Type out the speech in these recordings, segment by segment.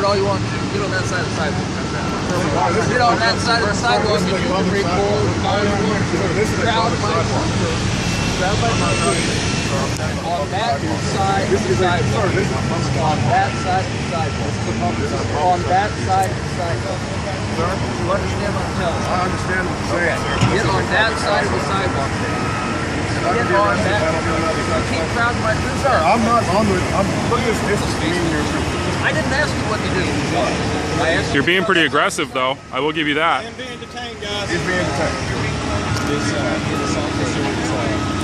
all you want to. Get on that side of the sidewalk. Get on that side of the sidewalk and you can bring forward the car you want to. Crowd by sidewalk. On that side of the sidewalk. On that side of the sidewalk. On that side of the sidewalk. Sir, you understand what I'm telling you? I understand what you're saying, sir. Get on that side of the sidewalk. Get on that. Keep crowding my food. Sir, I'm not on the. Look at this distance between your. I didn't ask you what to do. I asked You're being pretty aggressive, though. I will give you that. I'm being detained, guys. He's being detained.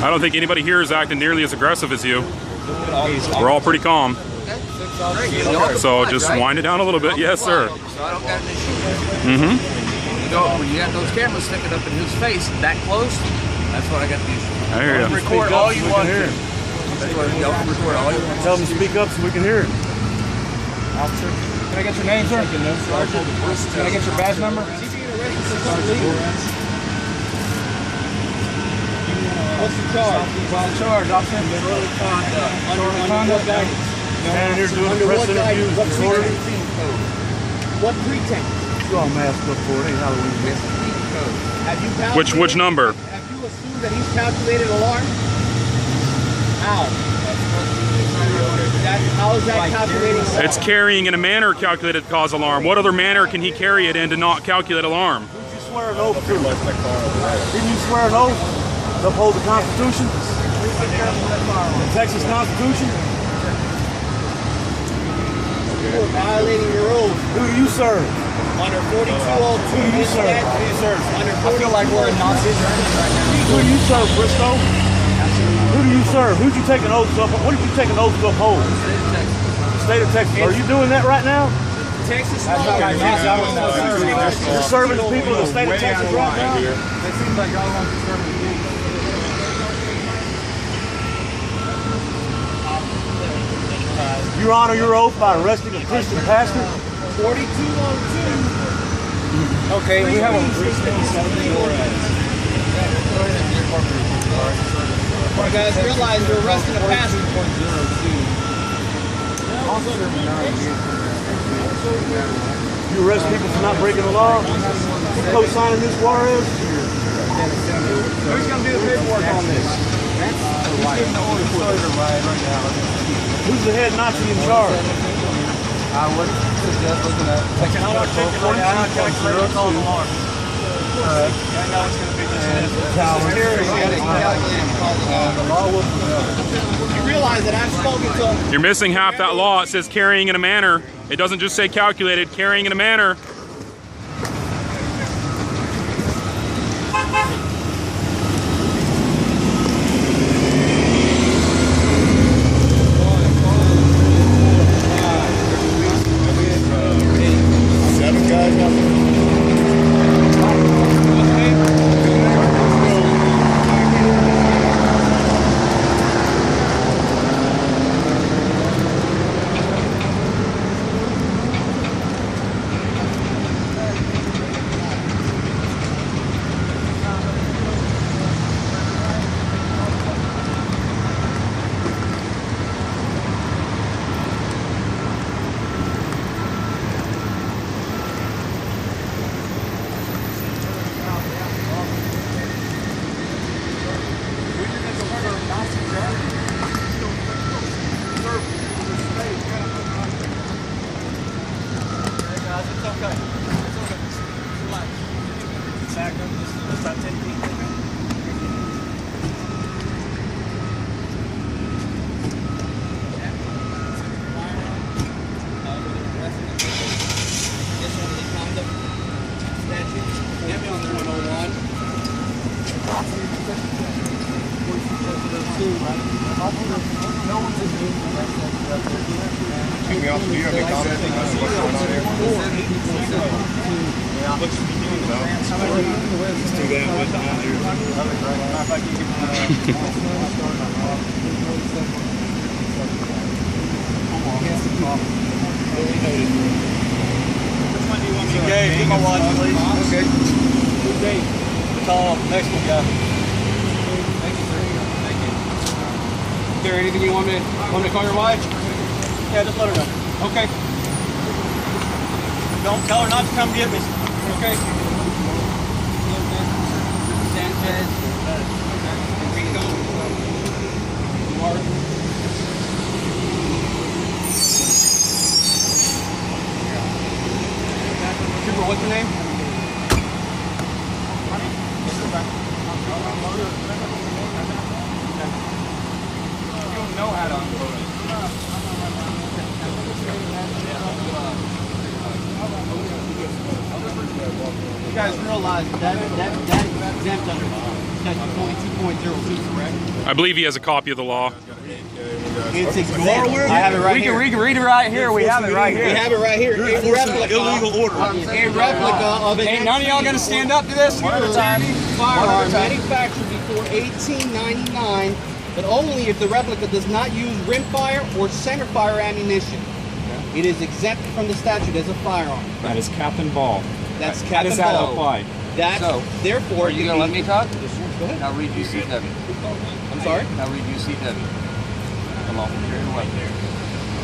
I don't think anybody here is acting nearly as aggressive as you. We're all pretty calm. So just wind it down a little bit. Yes, sir. So I don't got an issue. When you got those cameras sticking up in his face that close, that's what I got the issue. I hear you. Record all you want to. That's what y'all can record all you want. Tell him to speak up so we can hear it. Officer, can I get your name, sir? Can I get your badge number? What's the charge? What's the charge, officer? Under conduct guidance. And you're doing arrest interviews. What pretext? You're all masked up for it. Ain't Halloween. Have you calculated? Which number? Have you assumed that he's calculated alarm? How? How is that calculating alarm? It's carrying in a manner calculated to cause alarm. What other manner can he carry it in to not calculate alarm? Did you swear an oath to? Didn't you swear an oath to uphold the Constitution? The Texas Constitution? You are violating your oath. Who do you serve? Under 4202. Who do you serve? Who do you serve? Under 4202. I feel like we're in Nazi right now. Who do you serve, Bristow? Who do you serve? Who'd you take an oath to uphold? What did you take an oath to uphold? State of Texas. Are you doing that right now? Texas law. You're serving the people of the state of Texas right now? It seems like y'all want to serve the people. You honor your oath by arresting a Christian pastor? 4202. Okay, we have a guys, realize you're arresting a pastor. You arrest people for not breaking the law? Co-signing this, Juarez? Who's going to do the paperwork on this? Who's the head Nazi in charge? I would suggest looking at section 42. You realize that I've spoken to him. You're missing half that law. It says carrying in a manner. It doesn't just say calculated, carrying in a manner. Excuse me, officer, do you have any comment on what's going on here? Let's do that with Okay, keep my watch, please. Okay. Okay. Call next one, guy. Thank you, sir. Thank you. Is there anything you want me to call your wife? Yeah, just let her know. Okay. Don't tell her not to come get me. Okay? Sanchez. Trooper, what's your name? You don't know how to unload it. You guys realize that exempt under section 42.02, correct? I believe he has a copy of the law. It's exempt. I have it right here. We can read it right here. We have it right here. We have it right here. A replica. Illegal order. A replica of an. Hey, none of y'all gonna stand up to this? Firearm manufactured before 1899, but only if the replica does not use rimfire or centerfire ammunition. It is exempt from the statute as a firearm. That is cap and ball. That's How cap does and that ball. apply? That's So, therefore. Are you gonna let me talk? Go ahead. Now read UCW. I'm sorry. Now read UCW. Come on, carry away.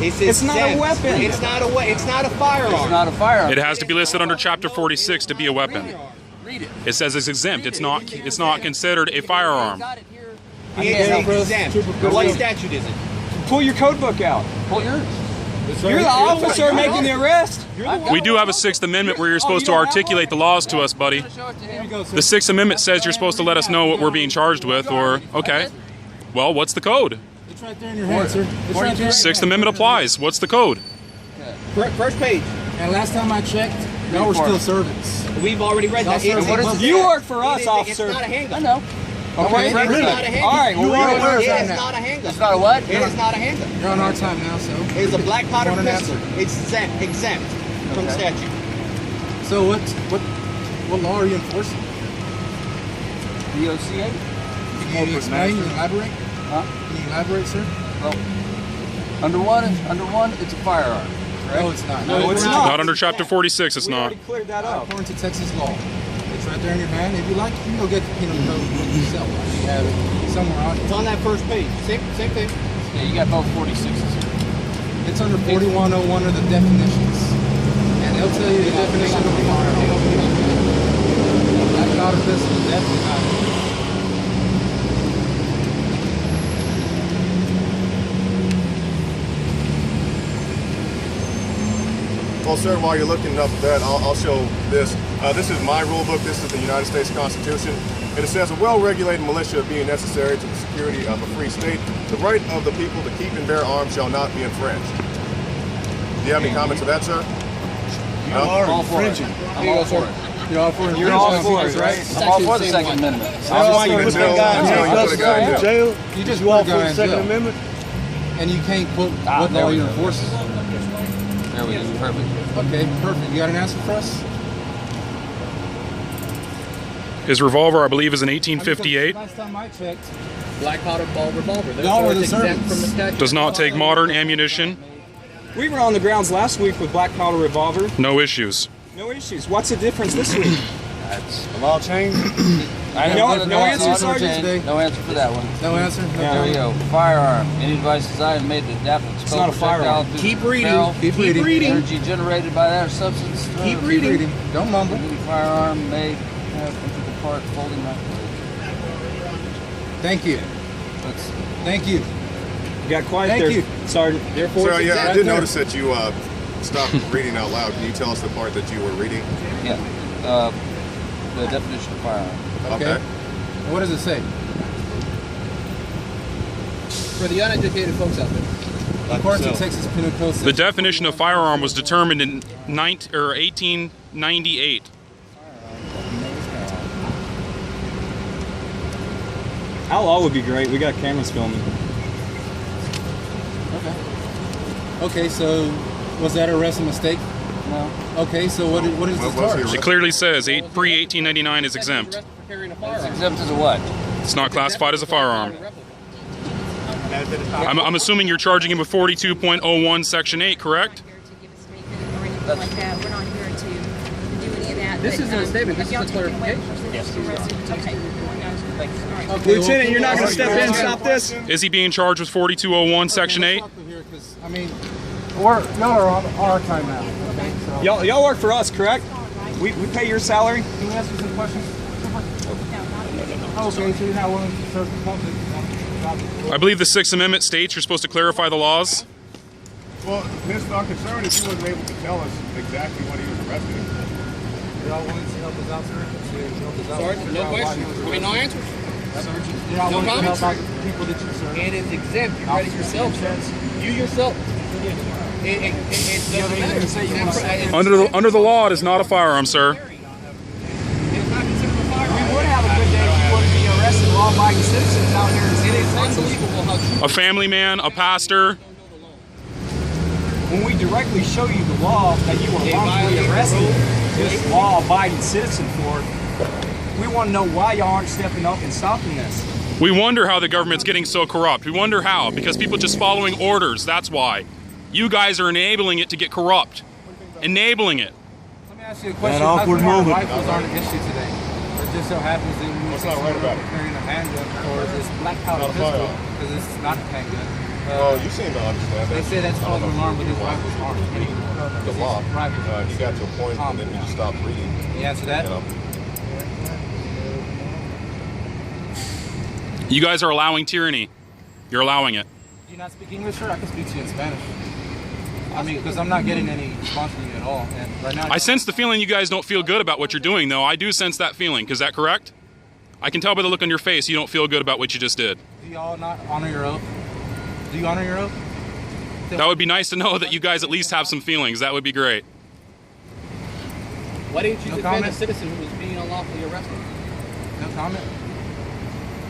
It's not a weapon. It's not a weapon. It's not a firearm. It's not a firearm. It has to be listed under Chapter 46 to be a weapon. Read it. It says it's exempt. It's not considered a firearm. Got it here. It's exempt. What statute is it? Pull your code book out. Pull yours. You're the officer making the arrest. We do have a Sixth Amendment where you're supposed to articulate the laws to us, buddy. Show it to him. The Sixth Amendment says you're supposed to let us know what we're being charged with, or, okay. Well, what's the code? It's right there in your hand, sir. It's right there. Sixth Amendment applies. What's the code? First page. And last time I checked, y'all were still servants. We've already read that. What is You work for us, It's officer. not a handgun. I know. Okay. It's not a handgun. All right. You are aware of It that is now. not a handgun. It's not a what? It is not a handgun. You're on our time now, so. It is a black powder Want an pistol. answer? It's exempt from statute. So what law are you enforcing? DOCA? Can you explain? Can you elaborate? Huh? Can you elaborate, sir? Well, under one, it's a firearm. No, it's not. No, it's Not not. under Chapter 46, it's We not. already cleared that up. According to Texas law. It's right there in your hand. If you like, you can go get the penal code yourself. You have it somewhere on It's it. on that first page. Same thing. Yeah, you got both 46s here. It's under 4101 of the definitions. And they'll tell you the definition of a firearm. Black powder pistol is definitely not it. Well, sir, while you're looking up that, I'll show this. This is my rule book. This is the United States Constitution. And it says, a well-regulated militia being necessary to the security of a free state, the right of the people to keep and bear arms shall not be infringed. Do you have any comments to that, sir? No? All for it. I'm all for it. You're all for You're all for it, right? I'm all for the Second Amendment. Until you put a guy in jail. You just put a guy in jail. And you can't quote what there law we you're go. enforcing. There we go. Perfect. Okay, perfect. You got an answer for us? His revolver, I believe, is an 1858. Last time I checked, Black powder ball revolver. Y'all were Therefore, the it's exempt servants. from the statute. Does not take modern ammunition. We were on the grounds last week with black powder revolver. No issues. No issues. What's the difference this week? The law changed. No answer, Sergeant. today. No answer for that one. No answer? There we go. Firearm. Any device designed made to adapt and expel not a projectile firearm. through Keep the reading. barrel. Keep reading. Energy generated by that substance. Keep reading. Don't mumble. Any firearm made have integral part folding knife. Thank you. That's Thank you. You got quiet Thank there, you. Sergeant. Therefore, Sir, it's yeah, I exempt. did notice that you stopped reading out loud. Can you tell us the part that you were reading? yeah. The definition of firearm. Okay. What does it say? For the uneducated folks out there. According to Texas Penal Code The definition of firearm was determined in 1898. Outlaw would be great. We got cameras filming. Okay, so was that arrest a mistake? No. Okay, so what is the What was charge? It clearly says pre-1899 is exempt. It's exempt as a what? It's not classified as a firearm. I'm assuming you're charging him with 42.01 Section 8, correct? Like that. We're not here to do any of that. This but, isn't a statement, this have is a y'all taken away clarification. Yes, okay. Lieutenant, you're not going to step in and stop this? Is he being charged with 4201 Section 8? I mean, y'all are on our time now. Okay, so Y'all work for us, correct? We pay your salary. Can we ask you some questions? Okay, so you're not willing to serve the public. I believe the Sixth Amendment states you're supposed to clarify the laws. Well, our concern is he wasn't able to tell us exactly what he was arrested in. You're all willing to help us out, sir? Sorry, no question. I mean, no answers. You're all willing to help out the people that you serve? And it's exempt. You read it yourself, sir. You yourself. It doesn't matter. Under the law, it is not a firearm, sir. It's not considered a firearm. We would have a good day if you wouldn't be arrested law-abiding citizens out here. It is unbelievable how true. A family man, a pastor. When we directly show you the law that you were wrongfully arrested, this law-abiding citizen for, we want to know why y'all aren't stepping up and stopping this. We wonder how the government's getting so corrupt. We wonder how, because people just following orders, that's why. You guys are enabling it to get corrupt. Enabling it. Let me ask you a question. How come our rifles aren't an issue today? Or it just so happens that we What's not right about it? carrying a handgun or this black powder pistol, because this is not a handgun. Oh, you seem to understand that. They say that's false alarm, but these rifles aren't. The law. Rifles. You got to a point and then you just stopped reading. You answer that? You know? You guys are allowing tyranny. You're allowing it. Do you not speak English, sir? I can speak to you in Spanish. I mean, because I'm not getting any response from you at all. And right now, I sense the feeling you guys don't feel good about what you're doing, though. I do sense that feeling. Is that correct? I can tell by the look on your face you don't feel good about what you just did. do y'all not honor your oath? Do you honor your oath? That would be nice to know that you guys at least have some feelings. That would be great. Why didn't you No defend comment? a citizen who was being unlawfully arrested? No comment?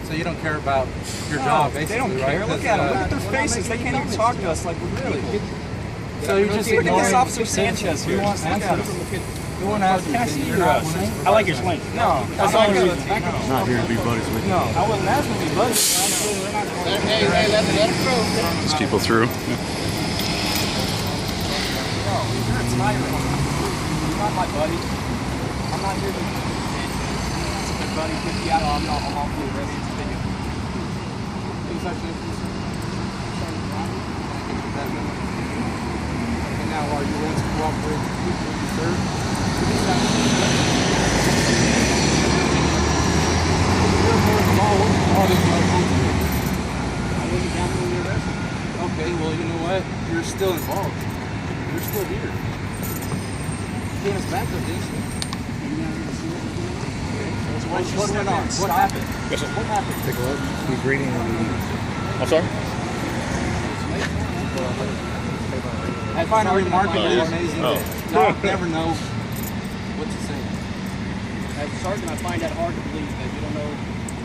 So you don't care about your job, basically, They don't right? care. Look at them. Look at their faces. They can't even talk to us like we're Really? people. So you're just Look at ignoring this Officer citizens. Sanchez here. You want Look at answers? him. You want answers? Can I see You're your not willing? I like your sling. No, that's the only reason. Not here to be buddies with you. No, I wasn't asking to be buddies. Hey, let it go. Just people through. No, you're a tyrant. You're not my buddy. I'm not here to be buddy with you. I'm not lawfully arrested today. And now are you willing to cooperate with people you serve? Okay, well, you know what? You're still involved. You're still here. You gave us back up, didn't you? What went on? What happened? Yes, sir. What happened? Take a look. He's reading I'm sorry? I find it remarkable and amazing Oh. that y'all never know what to say. As a sergeant, I find that hard to believe that you don't know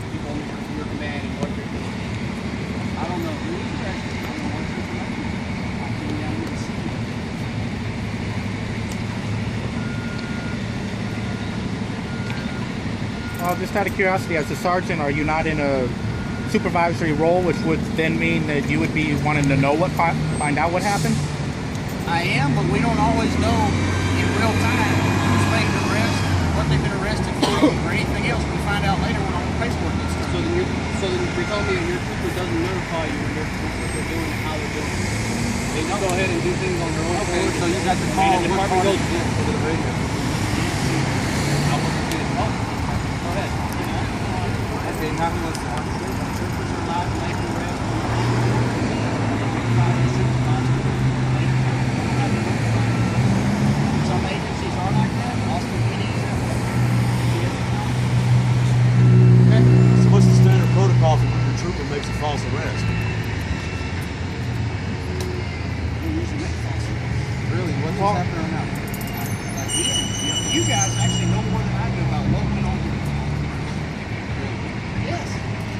people under your command and what you're doing. I don't know who is arrested. I don't know what you're doing. I came down here to see you. Just out of curiosity, as a sergeant, are you not in a supervisory role, which would then mean that you would be wanting to know find out what happened? I am, but we don't always know in real time who's made an arrest, what they've been arrested for, or anything else. We find out later when all the paperwork gets done. So then you told me your trooper doesn't notify you when what they're doing and how they're doing it. They go ahead and do things on their own. Okay, so you got the call. And the What department call did goes you get over the radio? I wasn't getting called. Go ahead. Okay, now who wants to answer? Troopers are allowed to make an arrest. Some agencies are like that. Austin PD is that way. So what's the standard protocol for when your trooper makes a false arrest? We usually make false arrests. Really? What's happening right now? Like you guys actually know more than I do about what went on here. Yes.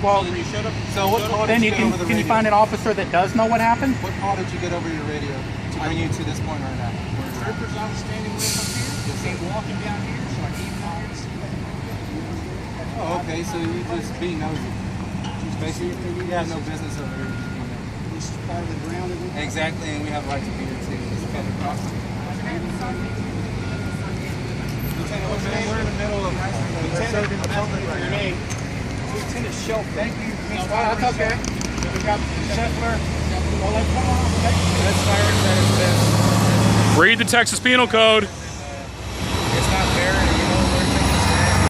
Well, then you shut up. So what call then did you you get over the can you radio? find an officer that does know what happened? What call did you get over your radio to bring you to this point right now? Troopers I was standing with up here. Just came walking down here, so I came by and see that. Oh, okay, so you just being nosy. Just basically, you have no business over here. This is part of the ground that we have. Exactly, and we have a right to be here too. It's public property. Lieutenant, what's your name? We're in the middle of Lieutenant. Your name? Lieutenant Shelf. Thank you. Oh, that's okay. We got Scheffler. Well, let's come on. That's fire. That is best. Read the Texas Penal Code.